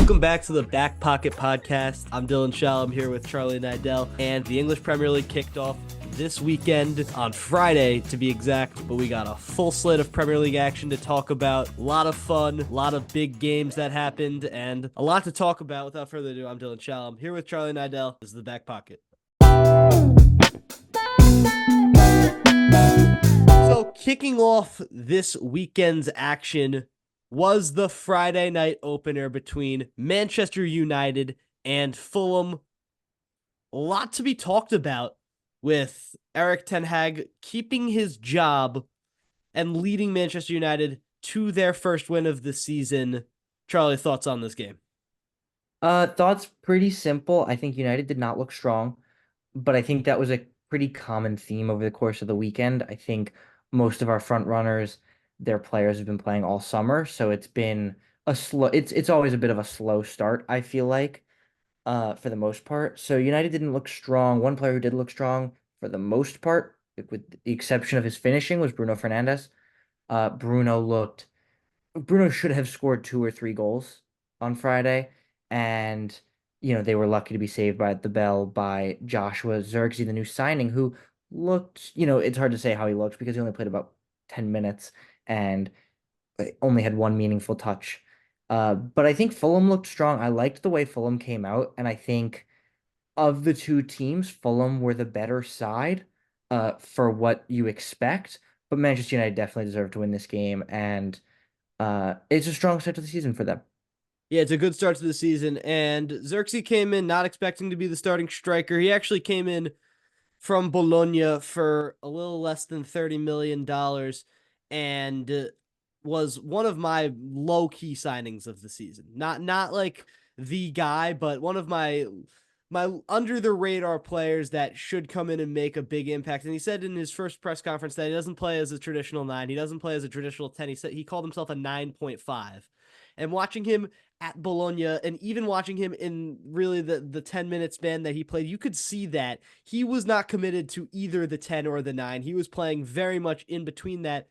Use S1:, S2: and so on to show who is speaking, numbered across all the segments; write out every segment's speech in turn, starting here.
S1: Welcome back to the Back Pocket Podcast. I'm Dylan Shell. I'm here with Charlie Nidell, and the English Premier League kicked off this weekend on Friday, to be exact. But we got a full slate of Premier League action to talk about. A lot of fun, a lot of big games that happened, and a lot to talk about. Without further ado, I'm Dylan Shell. I'm here with Charlie Nidell. This is the Back Pocket. So, kicking off this weekend's action was the Friday night opener between Manchester United and Fulham. A lot to be talked about with Erik ten Hag keeping his job and leading Manchester United to their first win of the season. Charlie, thoughts on this game?
S2: Thoughts pretty simple. I think United did not look strong, but I think that was a pretty common theme over the course of the weekend. I think most of our front runners, their players have been playing all summer, so it's been a slow it's always a bit of a slow start, I feel like, for the most part. So United didn't look strong. One player who did look strong for the most part, with the exception of his finishing, was Bruno Fernandes. Uh, Bruno looked Bruno should have scored two or three goals on Friday, and they were lucky to be saved by the bell by Joshua Zirkzee, the new signing, who looked, it's hard to say how he looked because he only played about 10 minutes and only had one meaningful touch. But I think Fulham looked strong. I liked the way Fulham came out, and I think of the two teams, Fulham were the better side for what you expect. But Manchester United definitely deserved to win this game, and it's a strong start to the season for them.
S1: Yeah, it's a good start to the season, and Xerxes came in not expecting to be the starting striker. He actually came in from Bologna for a little less than $30 million and was one of my low key signings of the season. Not like the guy, but one of my under the radar players that should come in and make a big impact. And he said in his first press conference that he doesn't play as a traditional 9. He doesn't play as a traditional 10. He said he called himself a 9.5. And watching him at Bologna and even watching him in really the 10-minute span that he played, you could see that he was not committed to either the 10 or the 9. He was playing very much in between that.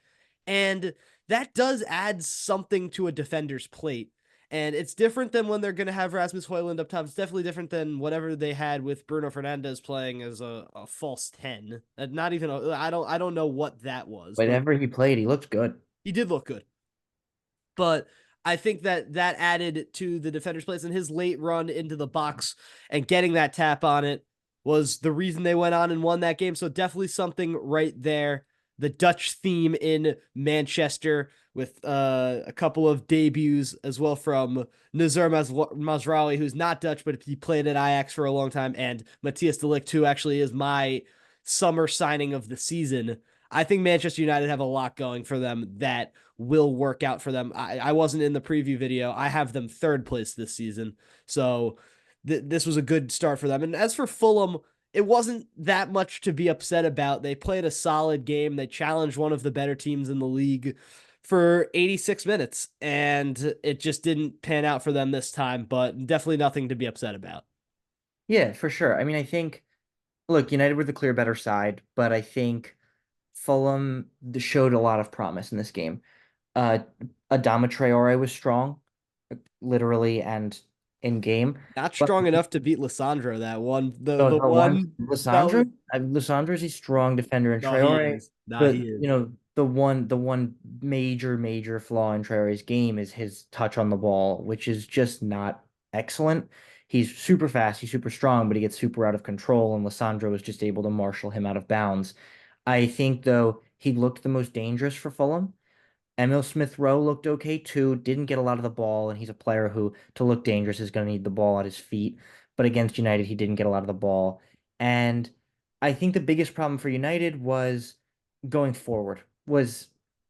S1: And that does add something to a defender's plate. And it's different than when they're going to have Rasmus Højlund up top. It's definitely different than whatever they had with Bruno Fernandes playing as a false 10. Not even I don't know what that was, but
S2: Whenever he played, he looked good.
S1: he did look good. But I think that added to the defender's place, and his late run into the box and getting that tap on it was the reason they went on and won that game. So definitely something right there. The Dutch theme in Manchester with a couple of debuts as well from Nazar Mazraoui, who's not Dutch, but he played at Ajax for a long time, and Matthias de Ligt, who actually is my summer signing of the season. I think Manchester United have a lot going for them that will work out for them. I wasn't in the preview video. I have them third place this season. So this was a good start for them. And as for Fulham, it wasn't that much to be upset about. They played a solid game. They challenged one of the better teams in the league for 86 minutes, and it just didn't pan out for them this time, but definitely nothing to be upset about.
S2: Yeah, for sure. I mean, I think, look, United were the clear better side, but I think Fulham showed a lot of promise in this game. Uh, Adama Traore was strong, literally and in game.
S1: Not
S2: But
S1: strong enough to beat Lissandro that one. The
S2: the one
S1: one that
S2: Lissandro,
S1: was
S2: Lissandro's a strong defender, and
S1: no, he
S2: Traore,
S1: is. Nah,
S2: but
S1: he is.
S2: the one major flaw in Traore's game is his touch on the ball, which is just not excellent. He's super fast, he's super strong, but he gets super out of control, and Lissandro was just able to marshal him out of bounds. I think though he looked the most dangerous for Fulham. Emil Smith Rowe looked okay too, didn't get a lot of the ball, and he's a player who, to look dangerous, is going to need the ball at his feet. But against United, he didn't get a lot of the ball. And I think the biggest problem for United was going forward, was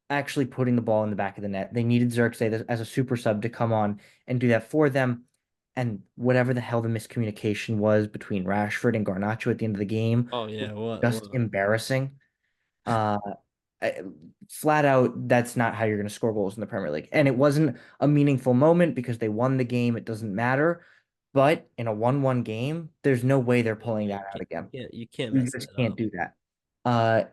S2: actually putting the ball in the back of the net. They needed Xerxes as a super sub to come on and do that for them. And whatever the hell the miscommunication was between Rashford and Garnacho at the end of the game
S1: Oh
S2: was
S1: yeah,
S2: just
S1: what?
S2: embarrassing. Uh, Flat out, that's not how you're going to score goals in the Premier League. And it wasn't a meaningful moment because they won the game. It doesn't matter. But in a 1-1 game, there's no way they're
S1: Yeah,
S2: pulling that out again.
S1: you can't
S2: You
S1: mess
S2: just
S1: that
S2: can't
S1: up.
S2: do that. Uh,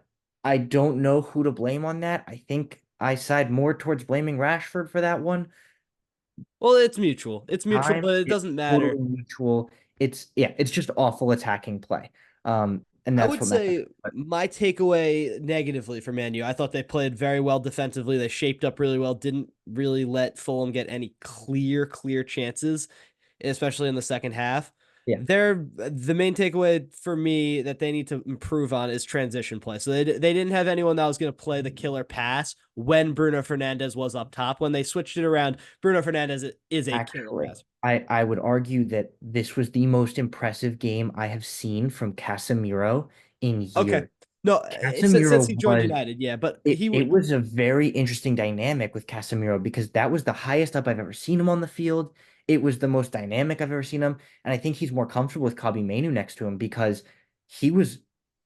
S2: I don't know who to blame on that. I think I side more towards blaming Rashford for that one.
S1: Well, it's mutual. It's mutual,
S2: Time,
S1: but it
S2: it's
S1: doesn't matter.
S2: totally mutual. It's yeah, it's just awful attacking play. And
S1: I
S2: that's
S1: would
S2: what matters.
S1: say
S2: But
S1: my takeaway negatively for Man U, I thought they played very well defensively. They shaped up really well, didn't really let Fulham get any clear chances, especially in the second half.
S2: yeah,
S1: The main takeaway for me that they need to improve on is transition play. So they didn't have anyone that was going to play the killer pass when Bruno Fernandes was up top. When they switched it around, Bruno Fernandes is a killer
S2: actually,
S1: passer.
S2: I would argue that this was the most impressive game I have seen from Casemiro in
S1: Okay.
S2: years.
S1: No, since
S2: Casemiro
S1: he joined
S2: was
S1: United, yeah, but
S2: it,
S1: he
S2: it was a very interesting dynamic with Casemiro because that was the highest up I've ever seen him on the field. It was the most dynamic I've ever seen him. And I think he's more comfortable with Kobe Mainu next to him because he was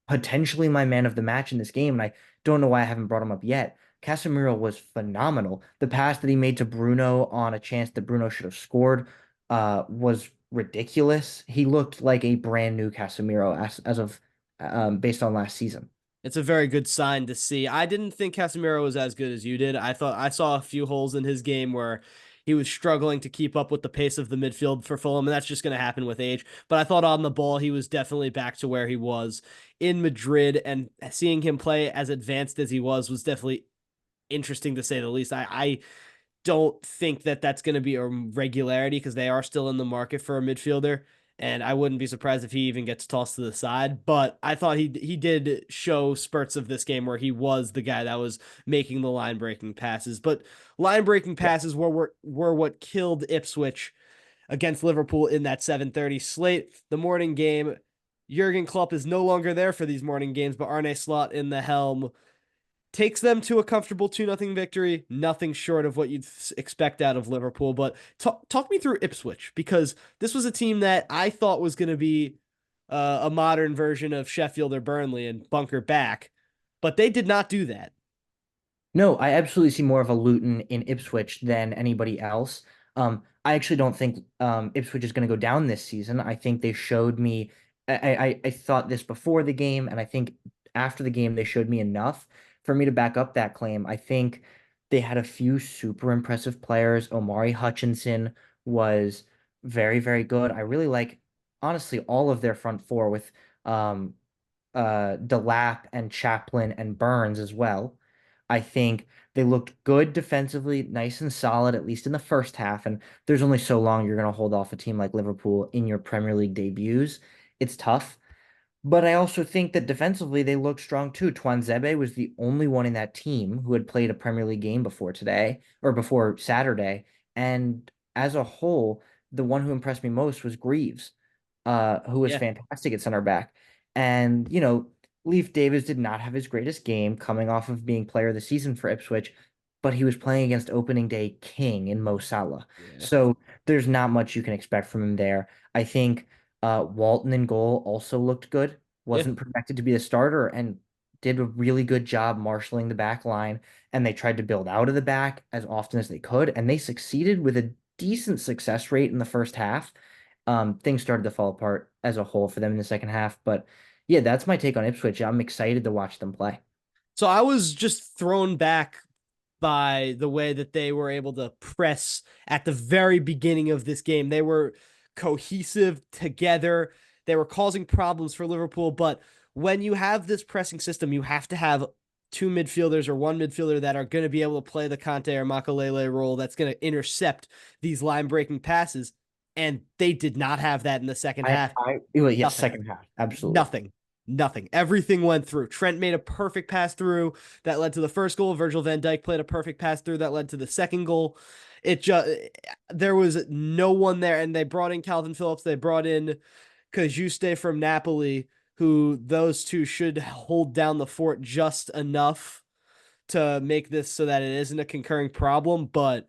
S2: potentially my man of the match in this game. And I don't know why I haven't brought him up yet. Casemiro was phenomenal. The pass that he made to Bruno on a chance that Bruno should have scored was ridiculous. He looked like a brand new Casemiro as of based on last season.
S1: It's a very good sign to see. I didn't think Casemiro was as good as you did. I thought I saw a few holes in his game where he was struggling to keep up with the pace of the midfield for Fulham, and that's just going to happen with age. But I thought on the ball, he was definitely back to where he was in Madrid, and seeing him play as advanced as he was definitely interesting to say the least. I don't think that that's going to be a regularity because they are still in the market for a midfielder. And I wouldn't be surprised if he even gets tossed to the side. But I thought he did show spurts of this game where he was the guy that was making the line breaking passes. But line breaking passes were what killed Ipswich against Liverpool in that 7:30 slate. The morning game, Jurgen Klopp is no longer there for these morning games, but Arne Slot in the helm takes them to a comfortable 2-0 victory. Nothing short of what you'd expect out of Liverpool. But talk me through Ipswich because this was a team that I thought was going to be a modern version of Sheffield or Burnley and bunker back, but they did not do that.
S2: No, I absolutely see more of a Luton in Ipswich than anybody else. I actually don't think Ipswich is going to go down this season. I think they showed me. I thought this before the game, and I think after the game they showed me enough for me to back up that claim. I think they had a few super impressive players. Omari Hutchinson was very good. I really like honestly all of their front four with um Delap and Chaplin and Burns as well. I think they looked good defensively, nice and solid, at least in the first half. And there's only so long you're going to hold off a team like Liverpool in your Premier League debuts. It's tough. But I also think that defensively they looked strong too. Twanzebe was the only one in that team who had played a Premier League game before today or before Saturday. And as a whole, the one who impressed me most was Greaves, who was
S1: Yeah.
S2: fantastic at center back. And, Leif Davis did not have his greatest game coming off of being player of the season for Ipswich, but he was playing against opening day king in Mo Salah.
S1: Yeah.
S2: So there's not much you can expect from him there. I think Walton in goal also looked good.
S1: Yeah.
S2: Wasn't projected to be the starter and did a really good job marshaling the back line. And they tried to build out of the back as often as they could. And they succeeded with a decent success rate in the first half. Things started to fall apart as a whole for them in the second half. But yeah, that's my take on Ipswich. I'm excited to watch them play.
S1: So I was just thrown back by the way that they were able to press at the very beginning of this game. They were cohesive together. They were causing problems for Liverpool, but when you have this pressing system, you have to have two midfielders or one midfielder that are going to be able to play the Conte or Makalele role that's going to intercept these line breaking passes. And they did not have that in the second half.
S2: Well, yes,
S1: Nothing.
S2: second half, absolutely.
S1: Nothing. Nothing. Everything went through. Trent made a perfect pass through that led to the first goal. Virgil van Dijk played a perfect pass through that led to the second goal. It just there was no one there, and they brought in Calvin Phillips. They brought in Cajuste from Napoli, who those two should hold down the fort just enough to make this so that it isn't a concurring problem. But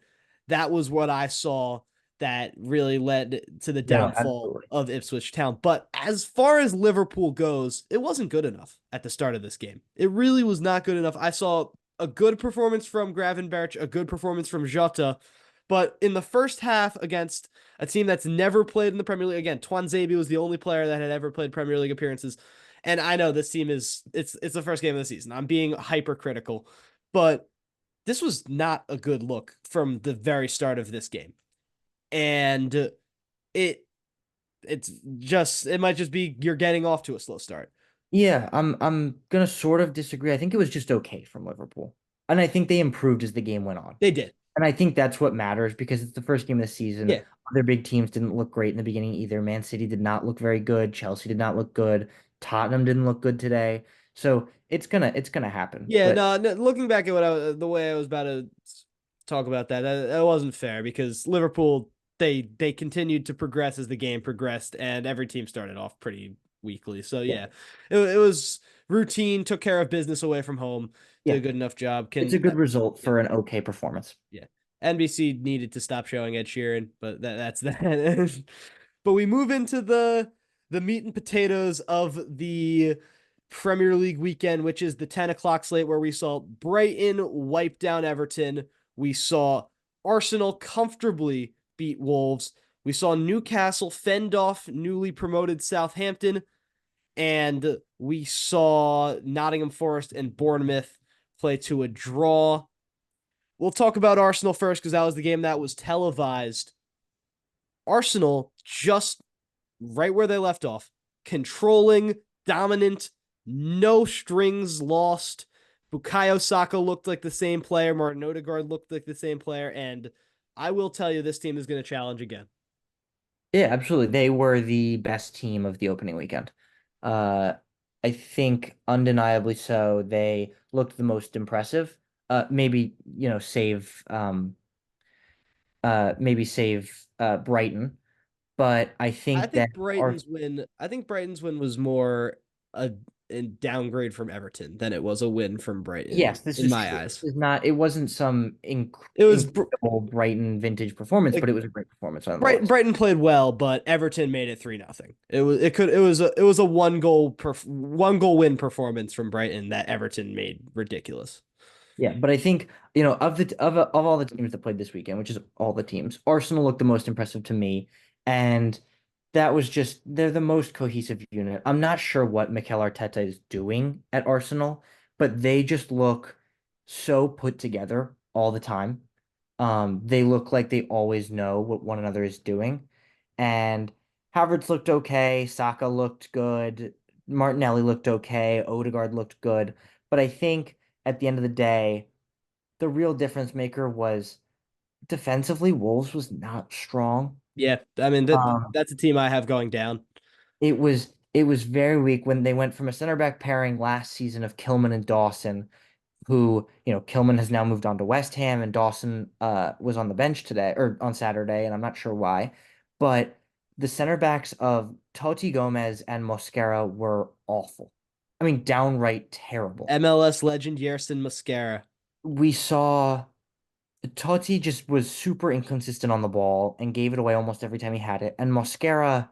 S1: that was what I saw that really led to the
S2: No,
S1: downfall
S2: absolutely.
S1: of Ipswich Town. But as far as Liverpool goes, it wasn't good enough at the start of this game. It really was not good enough. I saw a good performance from Gravenberch, a good performance from Jota, but in the first half against a team that's never played in the Premier League, again, Twanzebe was the only player that had ever played Premier League appearances. And I know this team it's the first game of the season. I'm being hypercritical, but this was not a good look from the very start of this game. and it it might just be you're getting off to a slow start.
S2: Yeah, I'm gonna sort of disagree. I think it was just okay from Liverpool. And I think they improved as the game went on.
S1: They did.
S2: And I think that's what matters because it's the first game of the season.
S1: Yeah.
S2: Other big teams didn't look great in the beginning either. Man City did not look very good. Chelsea did not look good. Tottenham didn't look good today. So it's gonna happen.
S1: Yeah,
S2: But
S1: no, looking back at the way I was about to talk about that wasn't fair because Liverpool they continued to progress as the game progressed, and every team started off pretty weakly. So
S2: yeah,
S1: yeah, it was routine, took care of business away from home, did
S2: yeah,
S1: a good enough job.
S2: it's a
S1: Can
S2: good result
S1: Yeah,
S2: for an okay performance.
S1: yeah. NBC needed to stop showing Ed Sheeran, but that's that. But we move into the meat and potatoes of the Premier League weekend, which is the 10 o'clock slate where we saw Brighton wipe down Everton. We saw Arsenal comfortably beat Wolves. We saw Newcastle fend off newly promoted Southampton. And we saw Nottingham Forest and Bournemouth play to a draw. We'll talk about Arsenal first because that was the game that was televised. Arsenal just right where they left off, controlling, dominant, no strings lost. Bukayo Saka looked like the same player. Martin Odegaard looked like the same player. And I will tell you, this team is going to challenge again.
S2: Yeah, absolutely. They were the best team of the opening weekend. Uh, I think undeniably so. They looked the most impressive. Maybe, save Brighton, but I think that our
S1: I think Brighton's win was more a downgrade from Everton than it was a win from Brighton,
S2: yes, this
S1: in
S2: is
S1: my
S2: true.
S1: eyes.
S2: This is not. It wasn't some
S1: It was
S2: incredible Brighton vintage performance, but
S1: like
S2: it was a great performance nonetheless.
S1: Brighton played well, but Everton made it 3-0. It was a one goal win performance from Brighton that Everton made ridiculous.
S2: Yeah, but I think, of all the teams that played this weekend, which is all the teams, Arsenal looked the most impressive to me, and that was just they're the most cohesive unit. I'm not sure what Mikel Arteta is doing at Arsenal, but they just look so put together all the time. They look like they always know what one another is doing. And Havertz looked okay, Saka looked good, Martinelli looked okay, Odegaard looked good, but I think at the end of the day, the real difference maker was defensively, Wolves was not strong.
S1: Yeah, I mean
S2: Um,
S1: that's a team I have going down.
S2: it was very weak when they went from a center back pairing last season of Kilman and Dawson, who, Kilman has now moved on to West Ham and Dawson was on the bench today or on Saturday, and I'm not sure why. But the center backs of Totti Gomez and Mosquera were awful. I mean, downright terrible.
S1: MLS legend Yerson Mosquera.
S2: We saw Totti just was super inconsistent on the ball and gave it away almost every time he had it. And Mosquera,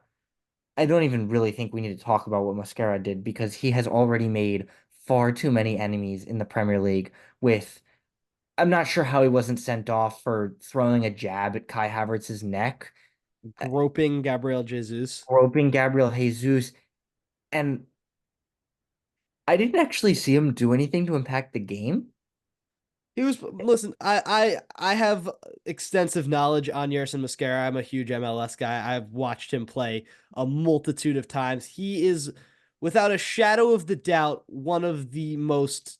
S2: I don't even really think we need to talk about what Mosquera did because he has already made far too many enemies in the Premier League with I'm not sure how he wasn't sent off for throwing a jab at Kai Havertz's neck,
S1: Groping Gabriel Jesus.
S2: groping Gabriel Jesus, and I didn't actually see him do anything to impact the game.
S1: He was listen. I have extensive knowledge on Yerson Mosquera. I'm a huge MLS guy. I've watched him play a multitude of times. He is, without a shadow of the doubt, one of the most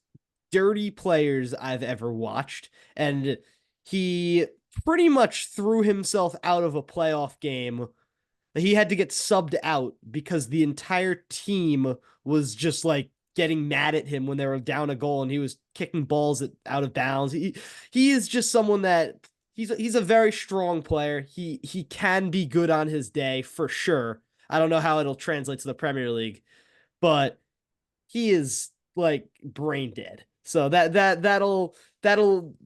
S1: dirty players I've ever watched, and he pretty much threw himself out of a playoff game. He had to get subbed out because the entire team was just like getting mad at him when they were down a goal and he was kicking balls out of bounds. He is just someone that he's a very strong player. He can be good on his day for sure. I don't know how it'll translate to the Premier League, but he is like brain dead. So that'll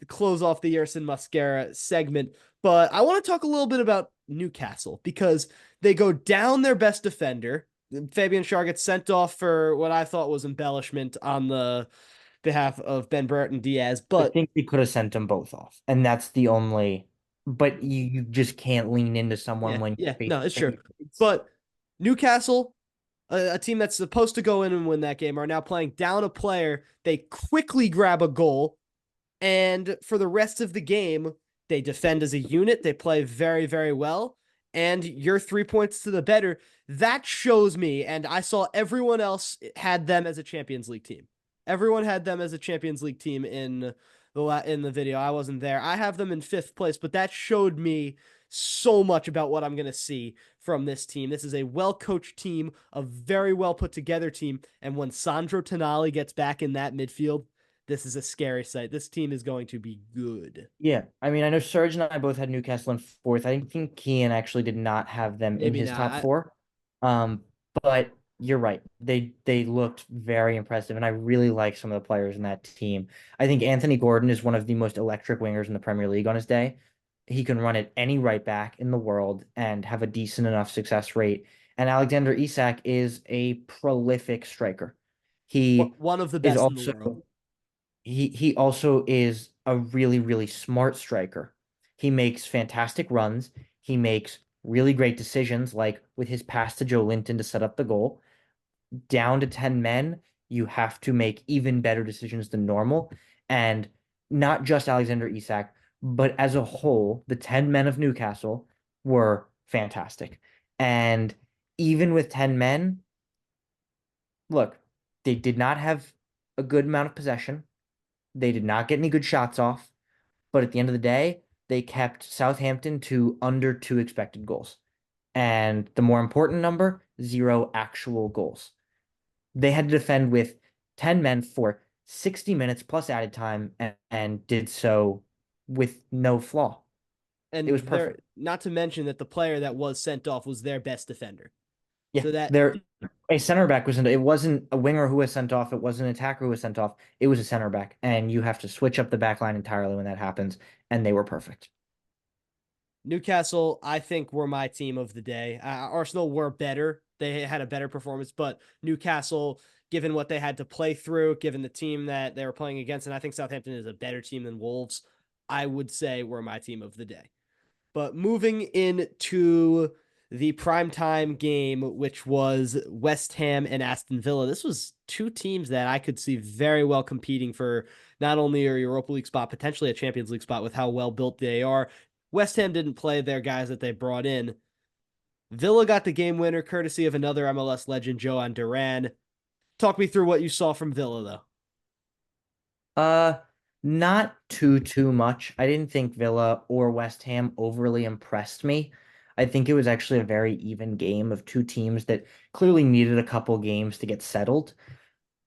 S1: close off the Yerson Mosquera segment. But I want to talk a little bit about Newcastle because they go down their best defender. Fabian Schär gets sent off for what I thought was embellishment on the behalf of Ben Burton Diaz.
S2: I
S1: But
S2: think we could have sent them both off, and that's the only. But you just can't lean into someone
S1: yeah,
S2: when
S1: yeah,
S2: you're
S1: no, it's true.
S2: facing.
S1: But Newcastle, a team that's supposed to go in and win that game, are now playing down a player. They quickly grab a goal, and for the rest of the game, They defend as a unit. They play very, very well. And you're 3 points to the better. That shows me, and I saw everyone else had them as a Champions League team. Everyone had them as a Champions League team in the video. I wasn't there. I have them in fifth place, but that showed me so much about what I'm going to see from this team. This is a well coached team, a very well put together team. And when Sandro Tonali gets back in that midfield, this is a scary sight. This team is going to be good.
S2: Yeah, I mean, I know Serge and I both had Newcastle in fourth. I think Kian actually did not have them in
S1: Maybe
S2: his
S1: not.
S2: top four. Um, but you're right. They looked very impressive, and I really like some of the players in that team. I think Anthony Gordon is one of the most electric wingers in the Premier League on his day. He can run at any right back in the world and have a decent enough success rate. And Alexander Isak is a prolific striker. He
S1: One of the
S2: is
S1: best in the
S2: also
S1: world.
S2: he also is a really, really smart striker. He makes fantastic runs. He makes really great decisions, like with his pass to Joe Linton to set up the goal. Down to 10 men, you have to make even better decisions than normal. And not just Alexander Isak, but as a whole, the 10 men of Newcastle were fantastic. And even with 10 men, look, they did not have a good amount of possession. They did not get any good shots off, but at the end of the day, they kept Southampton to under two expected goals. And the more important number, zero actual goals. They had to defend with 10 men for 60 minutes plus added time and did so with no flaw. It
S1: And
S2: was
S1: they're
S2: perfect.
S1: not to mention that the player that was sent off was their best defender.
S2: Yeah,
S1: So that
S2: there a center back was it wasn't a winger who was sent off, it wasn't an attacker who was sent off, it was a center back. And you have to switch up the back line entirely when that happens, and they were perfect.
S1: Newcastle, I think, were my team of the day. Arsenal were better. They had a better performance, but Newcastle, given what they had to play through, given the team that they were playing against, and I think Southampton is a better team than Wolves, I would say were my team of the day. But moving into the primetime game, which was West Ham and Aston Villa, this was two teams that I could see very well competing for not only a Europa League spot, potentially a Champions League spot with how well built they are. West Ham didn't play their guys that they brought in. Villa got the game winner courtesy of another MLS legend, Joan Duran. Talk me through what you saw from Villa, though.
S2: Uh, Not too much. I didn't think Villa or West Ham overly impressed me. I think it was actually a very even game of two teams that clearly needed a couple games to get settled.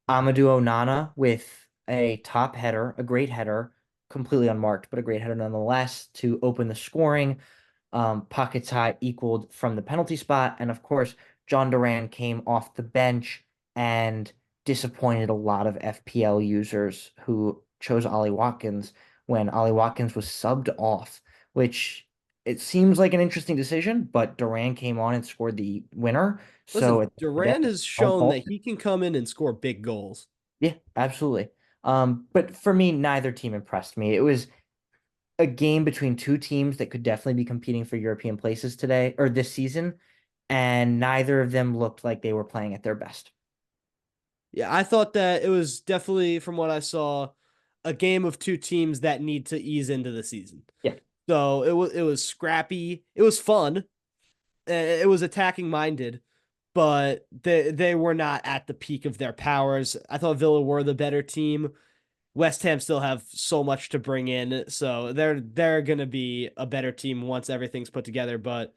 S2: Amadou Onana with a top header, a great header, completely unmarked, but a great header nonetheless to open the scoring. Paquetá equaled from the penalty spot, and of course, John Duran came off the bench and disappointed a lot of FPL users who chose Ollie Watkins when Ollie Watkins was subbed off, which it seems like an interesting decision, but Duran came on and scored the winner. So
S1: Listen,
S2: at the end of
S1: Duran
S2: the day,
S1: has
S2: don't
S1: shown
S2: fault.
S1: that he can come in and score big goals.
S2: Yeah, absolutely. But for me, neither team impressed me. It was a game between two teams that could definitely be competing for European places today or this season, and neither of them looked like they were playing at their best.
S1: Yeah, I thought that it was definitely, from what I saw, a game of two teams that need to ease into the season.
S2: Yeah,
S1: So it was scrappy. It was fun. It was attacking minded, but they were not at the peak of their powers. I thought Villa were the better team. West Ham still have so much to bring in, so they're gonna be a better team once everything's put together. But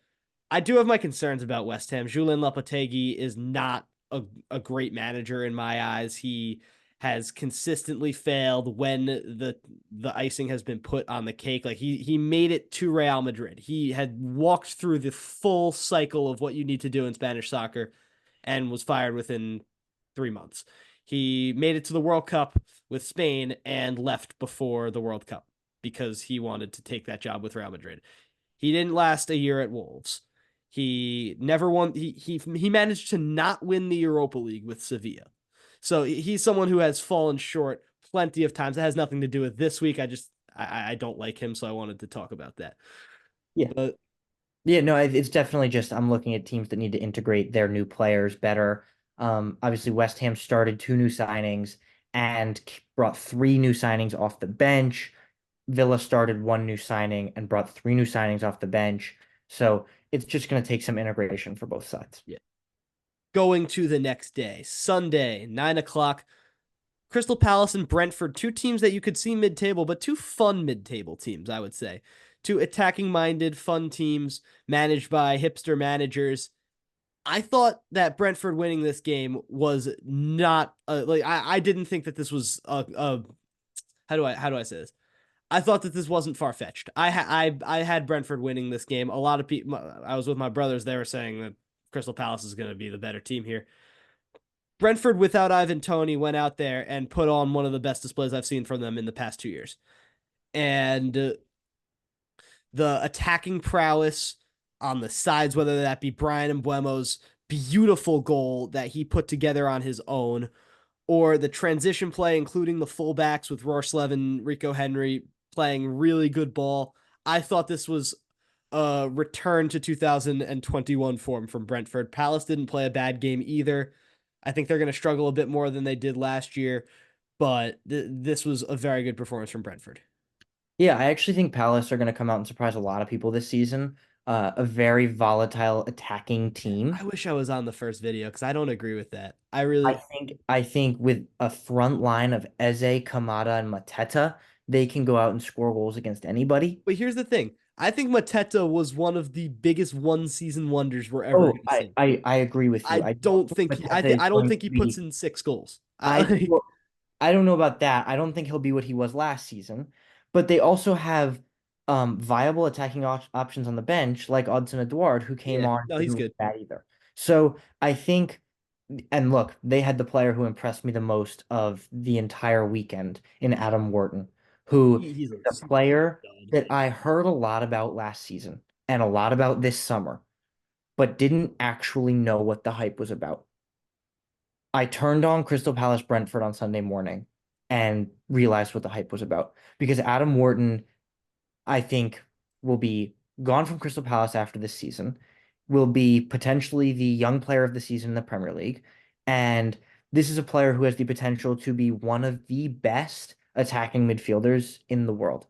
S1: I do have my concerns about West Ham. Julian Lopetegui is not a great manager in my eyes. He has consistently failed when the icing has been put on the cake. Like he made it to Real Madrid. He had walked through the full cycle of what you need to do in Spanish soccer and was fired within 3 months. He made it to the World Cup with Spain and left before the World Cup because he wanted to take that job with Real Madrid. He didn't last a year at Wolves. He never won. He managed to not win the Europa League with Sevilla. So he's someone who has fallen short plenty of times. That has nothing to do with this week. I don't like him, so I wanted to talk about that.
S2: yeah.
S1: But
S2: Yeah, no, it's definitely just I'm looking at teams that need to integrate their new players better. Obviously, West Ham started two new signings and brought three new signings off the bench. Villa started one new signing and brought three new signings off the bench. So it's just going to take some integration for both sides.
S1: Yeah. Going to the next day, Sunday, 9 o'clock. Crystal Palace and Brentford, two teams that you could see mid-table, but two fun mid-table teams, I would say. Two attacking-minded, fun teams managed by hipster managers. I thought that Brentford winning this game was not like I didn't think that this was a how do I say this? I thought that this wasn't far fetched. I had Brentford winning this game. A lot of people. I was with my brothers. They were saying that Crystal Palace is going to be the better team here. Brentford without Ivan Toney went out there and put on one of the best displays I've seen from them in the past 2 years. And the attacking prowess on the sides, whether that be Brian Mbuemo's beautiful goal that he put together on his own, or the transition play, including the fullbacks with Rorslev and Rico Henry playing really good ball. I thought this was a return to 2021 form from Brentford. Palace didn't play a bad game either. I think they're going to struggle a bit more than they did last year, but this was a very good performance from Brentford.
S2: Yeah, I actually think Palace are going to come out and surprise a lot of people this season. A very volatile attacking team.
S1: I wish I was on the first video because I don't agree with that. I
S2: I
S1: really,
S2: think I think with a front line of Eze, Kamada, and Mateta, they can go out and score goals against anybody.
S1: but here's the thing. I think Mateta was one of the biggest one season wonders we're ever
S2: Oh,
S1: going to see.
S2: I agree with you.
S1: I
S2: I don't
S1: don't
S2: think
S1: think
S2: Mateta is
S1: I don't
S2: going
S1: think
S2: to
S1: he puts
S2: be.
S1: in 6 goals.
S2: I
S1: Like,
S2: well, I don't know about that. I don't think he'll be what he was last season. But they also have viable attacking options on the bench, like Odson Edouard, who came
S1: yeah,
S2: on
S1: no, he's
S2: didn't
S1: good.
S2: look bad either. So I think, and look, they had the player who impressed me the most of the entire weekend in Adam Wharton, who
S1: He's
S2: is
S1: a
S2: a player
S1: stud.
S2: that I heard a lot about last season and a lot about this summer, but didn't actually know what the hype was about. I turned on Crystal Palace Brentford on Sunday morning and realized what the hype was about because Adam Wharton, I think, will be gone from Crystal Palace after this season, will be potentially the young player of the season in the Premier League. And this is a player who has the potential to be one of the best attacking midfielders in the world.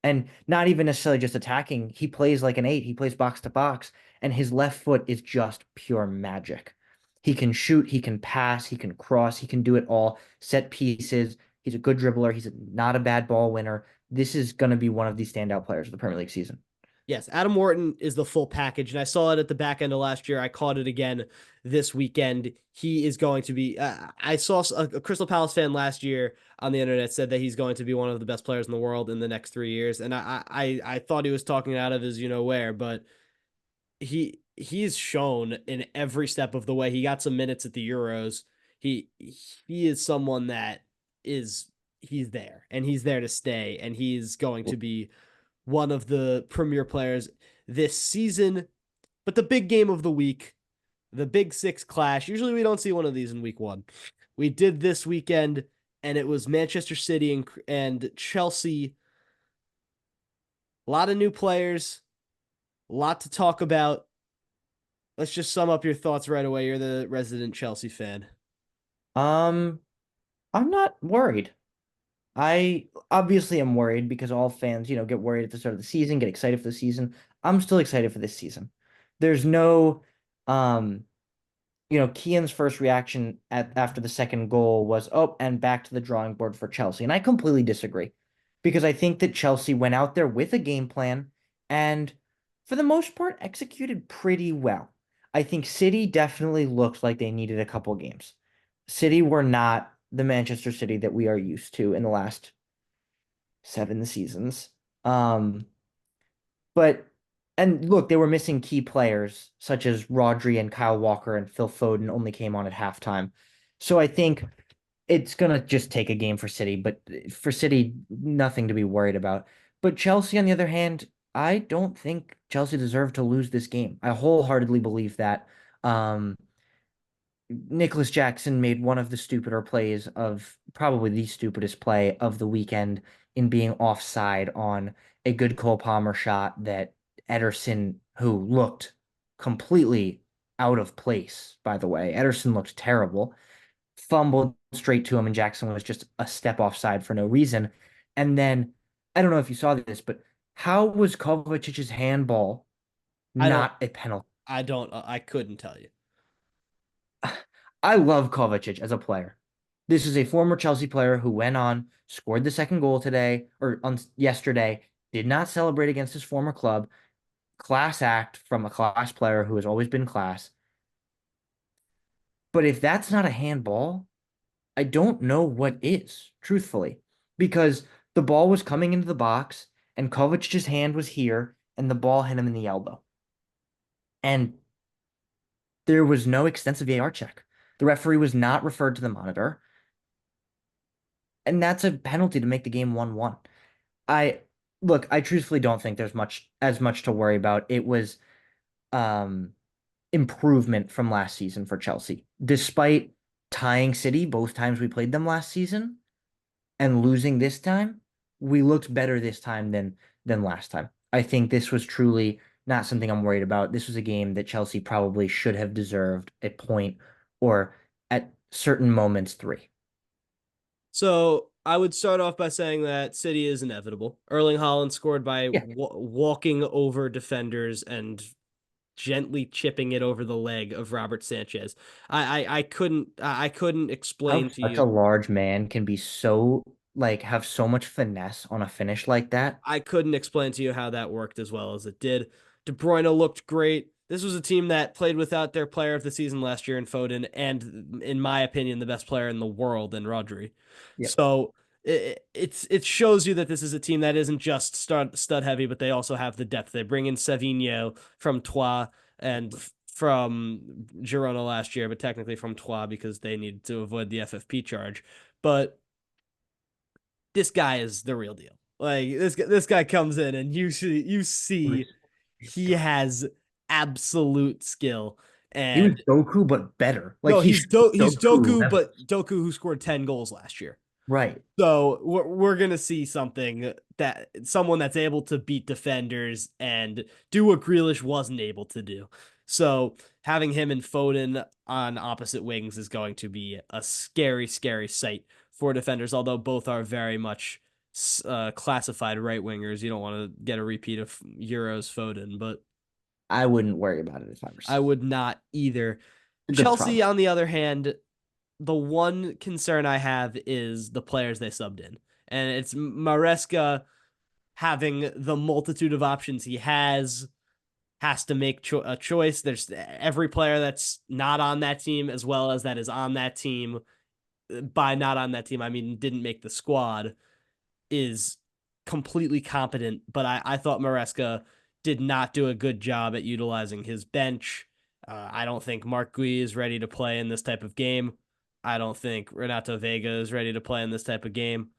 S2: And not even necessarily just attacking, he plays like an eight, he plays box to box, and his left foot is just pure magic. He can shoot, he can pass, he can cross, he can do it all, set pieces. He's a good dribbler, he's not a bad ball winner. This is going to be one of the standout players of the Premier League season.
S1: Yes, Adam Wharton is the full package, and I saw it at the back end of last year. I caught it again this weekend. He is going to be. I saw a Crystal Palace fan last year on the internet said that he's going to be one of the best players in the world in the next 3 years, and I thought he was talking out of his where, but he's shown in every step of the way. He got some minutes at the Euros. He is someone that is he's there and he's there to stay, and he's going to be one of the premier players this season. But the big game of the week, the Big Six clash, usually we don't see one of these in week one. We did this weekend, and it was Manchester City and Chelsea. A lot of new players, a lot to talk about. Let's just sum up your thoughts right away. You're the resident Chelsea fan.
S2: Um, I'm not worried. I obviously am worried because all fans, get worried at the start of the season, get excited for the season. I'm still excited for this season. There's no, um, Kian's first reaction after the second goal was, oh, and back to the drawing board for Chelsea. And I completely disagree because I think that Chelsea went out there with a game plan and for the most part executed pretty well. I think City definitely looked like they needed a couple games. City were not the Manchester City that we are used to in the last 7 seasons. Um, but and look, they were missing key players such as Rodri and Kyle Walker and Phil Foden only came on at halftime. So I think it's gonna just take a game for City, but for City, nothing to be worried about. But Chelsea, on the other hand, I don't think Chelsea deserved to lose this game. I wholeheartedly believe that. Um, Nicholas Jackson made one of the stupider plays of probably the stupidest play of the weekend in being offside on a good Cole Palmer shot that Ederson, who looked completely out of place, by the way, Ederson looked terrible, fumbled straight to him, and Jackson was just a step offside for no reason. And then I don't know if you saw this, but how was Kovacic's handball
S1: I don't.
S2: not a penalty?
S1: I don't. I couldn't tell you.
S2: I love Kovacic as a player. This is a former Chelsea player who went on, scored the second goal today or on yesterday, did not celebrate against his former club. Class act from a class player who has always been class. But if that's not a handball, I don't know what is, truthfully, because the ball was coming into the box and Kovacic's hand was here and the ball hit him in the elbow. And there was no extensive VAR check. The referee was not referred to the monitor, and that's a penalty to make the game 1-1. I look, I truthfully don't think there's much to worry about. It was um improvement from last season for Chelsea. Despite tying City both times we played them last season and losing this time, we looked better this time than last time. I think this was truly not something I'm worried about. This was a game that Chelsea probably should have deserved a point or at certain moments three.
S1: So I would start off by saying that City is inevitable. Erling Haaland scored by
S2: Yeah,
S1: walking over defenders and gently chipping it over the leg of Robert Sanchez. I couldn't
S2: how
S1: explain to
S2: such a
S1: you.
S2: large man can be so like have so much finesse on a finish like that.
S1: I couldn't explain to you how that worked as well as it did. De Bruyne looked great. This was a team that played without their player of the season last year in Foden, and in my opinion, the best player in the world in Rodri.
S2: Yeah.
S1: So it shows you that this is a team that isn't just stud heavy, but they also have the depth. They bring in Savinho from Troyes and from Girona last year, but technically from Troyes because they needed to avoid the FFP charge. But this guy is the real deal. Like this guy comes in and you see he has absolute skill.
S2: He was
S1: And
S2: Goku, but better. Like
S1: no,
S2: he's
S1: he's
S2: Goku
S1: Doku,
S2: level.
S1: but Doku who scored 10 goals last year.
S2: Right.
S1: So we're gonna see something that someone that's able to beat defenders and do what Grealish wasn't able to do. So having him and Foden on opposite wings is going to be a scary, scary sight for defenders. Although both are very much classified right wingers, you don't want to get a repeat of Euros Foden, but
S2: I wouldn't worry about it if I were
S1: I
S2: City.
S1: would not either.
S2: A good
S1: Chelsea,
S2: problem.
S1: on the other hand, the one concern I have is the players they subbed in. And it's Maresca having the multitude of options he has to make a choice. There's every player that's not on that team as well as that is on that team. By not on that team, I mean didn't make the squad is completely competent, but I thought Maresca did not do a good job at utilizing his bench. I don't think Mark Gui is ready to play in this type of game. I don't think Renato Vega is ready to play in this type of game.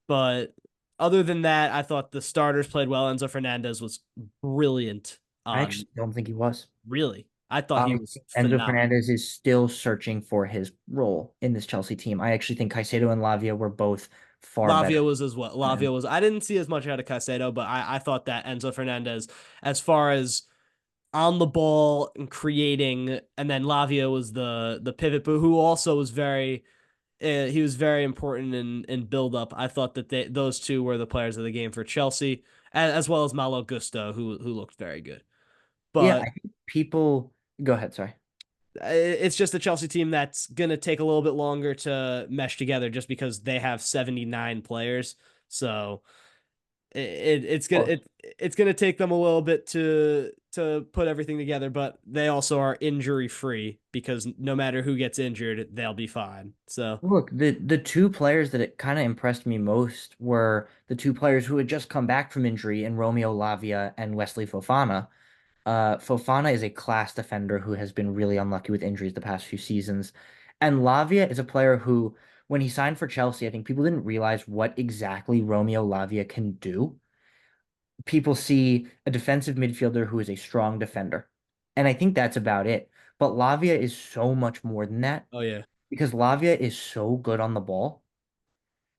S1: But other than that, I thought the starters played well. Enzo Fernandez was brilliant
S2: I
S1: on
S2: actually don't think he was.
S1: really. I thought
S2: I
S1: he was
S2: think Enzo
S1: phenomenal.
S2: Fernandez is still searching for his role in this Chelsea team. I actually think Caicedo and Lavia were both far
S1: Lavia
S2: better
S1: was as well.
S2: than him.
S1: Lavia was. I didn't see as much out of Caicedo, but I thought that Enzo Fernandez, as far as on the ball and creating, and then Lavia was the pivot, but who also was very he was very important in build up. I thought that those two were the players of the game for Chelsea, as well as Malo Gusto, who looked very good.
S2: Yeah,
S1: But
S2: I think people go ahead, sorry.
S1: it's just a Chelsea team that's gonna take a little bit longer to mesh together, just because they have 79 players. So
S2: Well,
S1: it's gonna take them a little bit to put everything together, but they also are injury free because no matter who gets injured, they'll be fine. So
S2: look, the two players that it kind of impressed me most were the two players who had just come back from injury in Romeo Lavia and Wesley Fofana. Fofana is a class defender who has been really unlucky with injuries the past few seasons. And Lavia is a player who, when he signed for Chelsea, I think people didn't realize what exactly Romeo Lavia can do. People see a defensive midfielder who is a strong defender. And I think that's about it. But Lavia is so much more than that
S1: oh yeah.
S2: because Lavia is so good on the ball.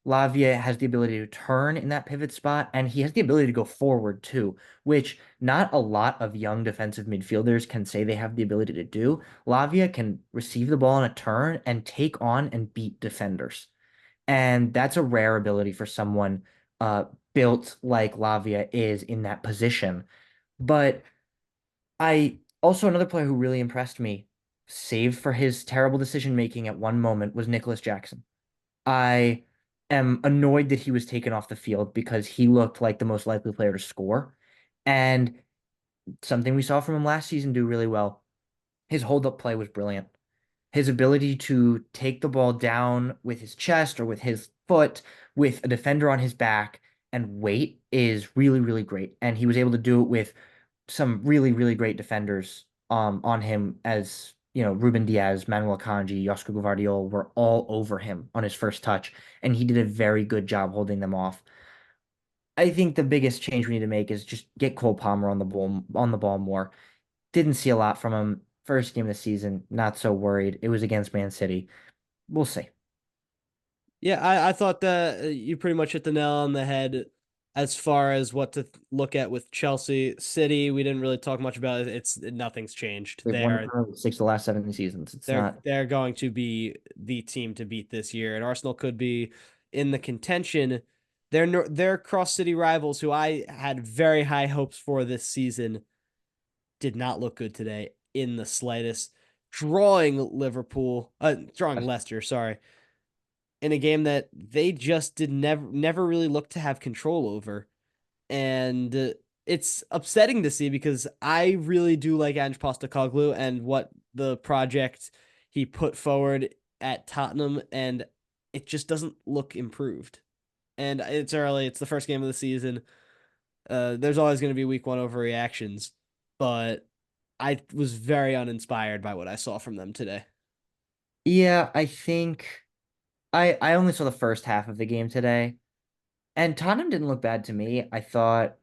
S2: Lavia has the ability to turn in that pivot spot, and he has the ability to go forward too, which not a lot of young defensive midfielders can say they have the ability to do. Lavia can receive the ball on a turn and take on and beat defenders. And that's a rare ability for someone built like Lavia is in that position. But I also another player who really impressed me, save for his terrible decision making at one moment, was Nicholas Jackson. I am annoyed that he was taken off the field because he looked like the most likely player to score. And something we saw from him last season do really well. His hold up play was brilliant. His ability to take the ball down with his chest or with his foot with a defender on his back and wait is really, really great. And he was able to do it with some really, really great defenders on him as Ruben Diaz, Manuel Akanji, Oscar Gvardiol were all over him on his first touch, and he did a very good job holding them off. I think the biggest change we need to make is just get Cole Palmer on the ball more. Didn't see a lot from him first game of the season. Not so worried. It was against Man City. We'll see.
S1: Yeah, I thought that you pretty much hit the nail on the head as far as what to look at with Chelsea City. We didn't really talk much about it. It's nothing's changed.
S2: They've won currently 6 of the last 7 seasons. It's not.
S1: They're going to be the team to beat this year, and Arsenal could be in the contention. They're cross city rivals who I had very high hopes for this season did not look good today in the slightest. Drawing Leicester, sorry, in a game that they just did never really look to have control over. And it's upsetting to see because I really do like Ange Postecoglou and what the project he put forward at Tottenham, and it just doesn't look improved. And it's early; it's the first game of the season. There's always going to be week one overreactions, but I was very uninspired by what I saw from them today.
S2: Yeah, I think I only saw the first half of the game today, and Tottenham didn't look bad to me. I thought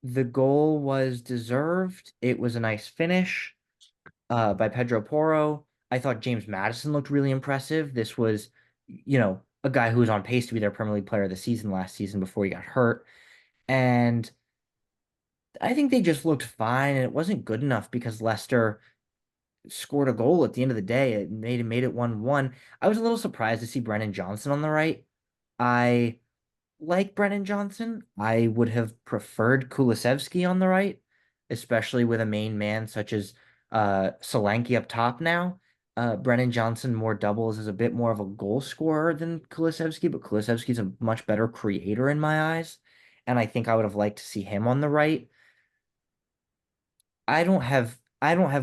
S2: the goal was deserved. It was a nice finish by Pedro Porro. I thought James Maddison looked really impressive. This was, a guy who was on pace to be their Premier League player of the season last season before he got hurt. And I think they just looked fine, and it wasn't good enough because Leicester scored a goal at the end of the day. It made it 1-1. I was a little surprised to see Brennan Johnson on the right. I like Brennan Johnson. I would have preferred Kulusevski on the right, especially with a main man such as Solanke up top now. Brennan Johnson more doubles as a bit more of a goal scorer than Kulusevski, but Kulusevski's a much better creator in my eyes. And I think I would have liked to see him on the right. I don't have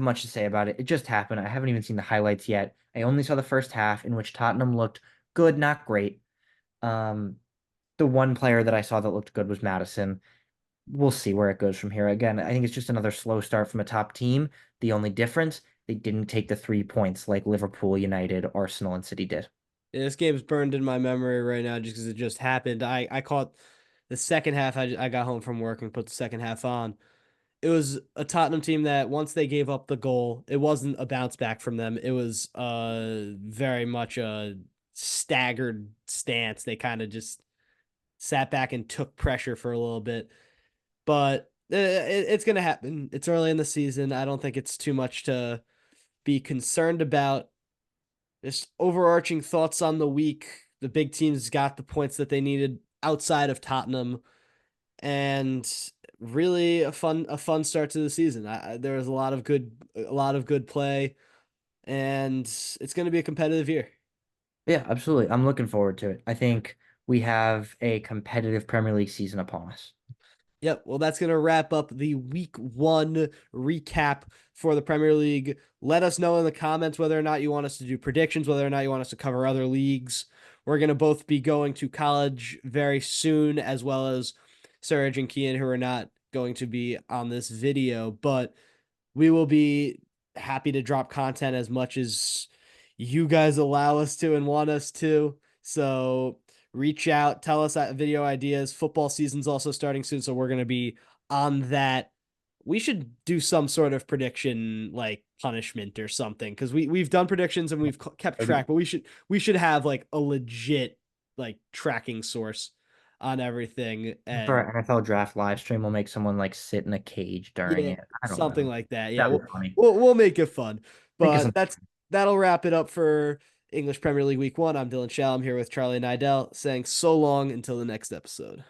S2: much to say about it. It just happened. I haven't even seen the highlights yet. I only saw the first half in which Tottenham looked good, not great. Um, the one player that I saw that looked good was Madison. We'll see where it goes from here. Again, I think it's just another slow start from a top team. The only difference, they didn't take the 3 points like Liverpool, United, Arsenal, and City did.
S1: Yeah, this game's burned in my memory right now just because it just happened. I caught the second half. I got home from work and put the second half on. It was a Tottenham team that once they gave up the goal, it wasn't a bounce back from them. It was very much a staggered stance. They kind of just sat back and took pressure for a little bit. But it's going to happen. It's early in the season. I don't think it's too much to be concerned about. Just overarching thoughts on the week. The big teams got the points that they needed outside of Tottenham, and really a fun start to the season. There was a lot of good play, and it's going to be a competitive year.
S2: Yeah, absolutely. I'm looking forward to it. I think we have a competitive Premier League season upon us.
S1: Yep. Well, that's going to wrap up the week one recap for the Premier League. Let us know in the comments whether or not you want us to do predictions, whether or not you want us to cover other leagues. We're going to both be going to college very soon, as well as Serge and Kian, who are not going to be on this video, but we will be happy to drop content as much as you guys allow us to and want us to. So reach out, tell us video ideas. Football season's also starting soon, so we're going to be on that. We should do some sort of prediction like punishment or something because we've done predictions and we've kept track, but we should have like a legit like tracking source on everything.
S2: For
S1: And
S2: our NFL draft live stream, we'll make someone like sit in a cage during
S1: yeah,
S2: it. I don't
S1: something
S2: know.
S1: like that. Yeah,
S2: That'd
S1: we'll
S2: be funny.
S1: we'll, we'll make it fun.
S2: Think of
S1: But
S2: some.
S1: that'll wrap it up for English Premier League Week 1. I'm Dylan Shallum here with Charlie Nidell saying so long until the next episode.